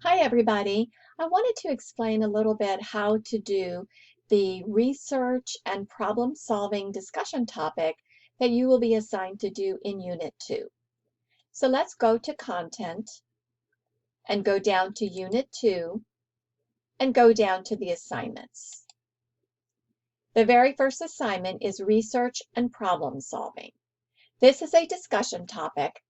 Hi, everybody. I wanted to explain a little bit how to do the research and problem solving discussion topic that you will be assigned to do in Unit 2. So let's go to Content and go down to Unit 2 and go down to the assignments. The very first assignment is research and problem solving. This is a discussion topic,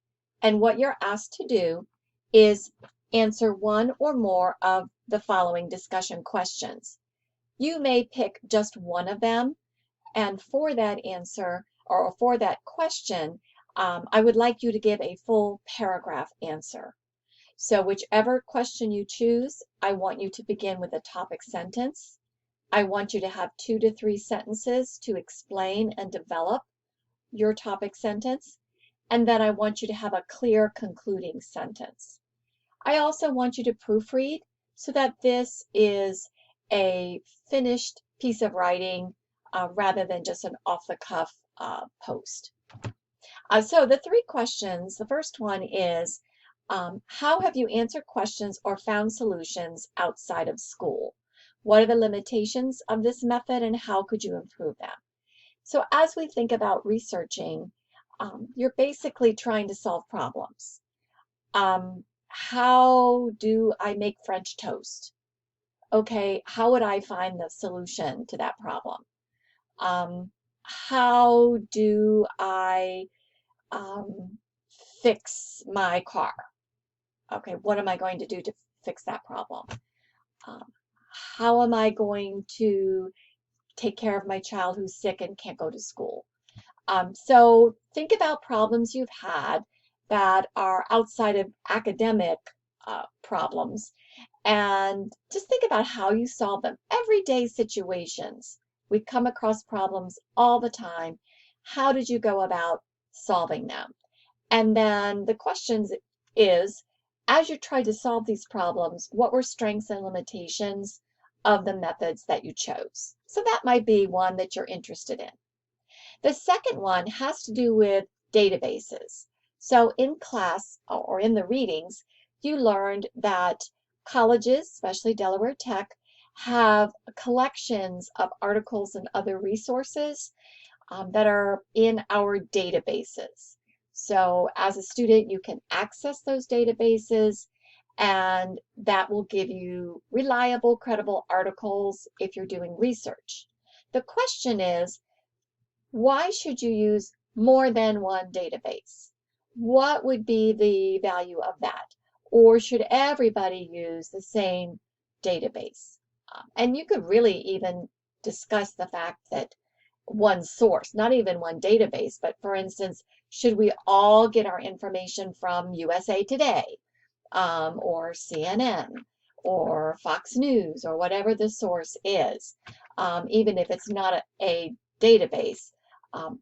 and what you're asked to do is answer one or more of the following discussion questions. You may pick just one of them, and for that answer or for that question, I would like you to give a full paragraph answer. So whichever question you choose, I want you to begin with a topic sentence. I want you to have 2 to 3 sentences to explain and develop your topic sentence, and then I want you to have a clear concluding sentence. I also want you to proofread so that this is a finished piece of writing rather than just an off-the-cuff post. So the 3 questions, the first one is, how have you answered questions or found solutions outside of school? What are the limitations of this method and how could you improve them? So as we think about researching, you're basically trying to solve problems. How do I make French toast? Okay, how would I find the solution to that problem? How do I fix my car? Okay, what am I going to do to fix that problem? How am I going to take care of my child who's sick and can't go to school? So think about problems you've had that are outside of academic problems, and just think about how you solve them. Everyday situations. We come across problems all the time. How did you go about solving them? And then the question is, as you tried to solve these problems, what were strengths and limitations of the methods that you chose? So that might be one that you're interested in. The second one has to do with databases. So in class or in the readings, you learned that colleges, especially Delaware Tech, have collections of articles and other resources that are in our databases. So as a student, you can access those databases, and that will give you reliable, credible articles if you're doing research. The question is, why should you use more than one database? What would be the value of that? Or should everybody use the same database? And you could really even discuss the fact that one source, not even one database, but for instance, should we all get our information from USA Today or CNN or Fox News or whatever the source is, even if it's not a database?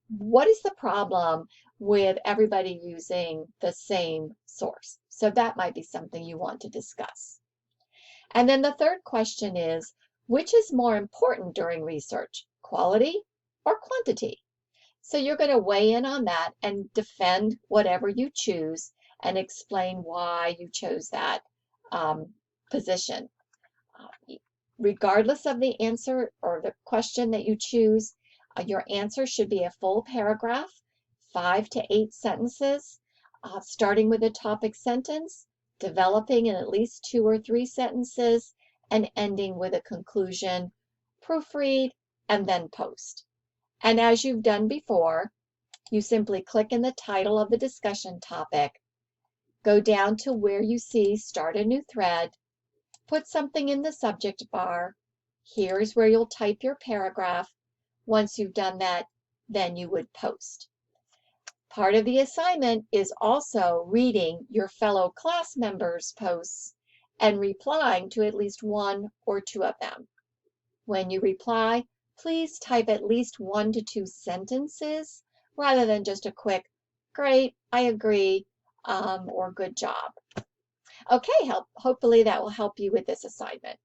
What is the problem with everybody using the same source? So that might be something you want to discuss. And then the third question is, which is more important during research, quality or quantity? So you're going to weigh in on that and defend whatever you choose and explain why you chose that position. Regardless of the answer or the question that you choose, your answer should be a full paragraph, 5 to 8 sentences, starting with a topic sentence, developing in at least 2 or 3 sentences, and ending with a conclusion, proofread, and then post. And as you've done before, you simply click in the title of the discussion topic, go down to where you see Start a New Thread, put something in the subject bar. Here's where you'll type your paragraph. Once you've done that, then you would post. Part of the assignment is also reading your fellow class members' posts and replying to at least 1 or 2 of them. When you reply, please type at least 1 to 2 sentences rather than just a quick, great, I agree, or good job. Okay, hopefully that will help you with this assignment.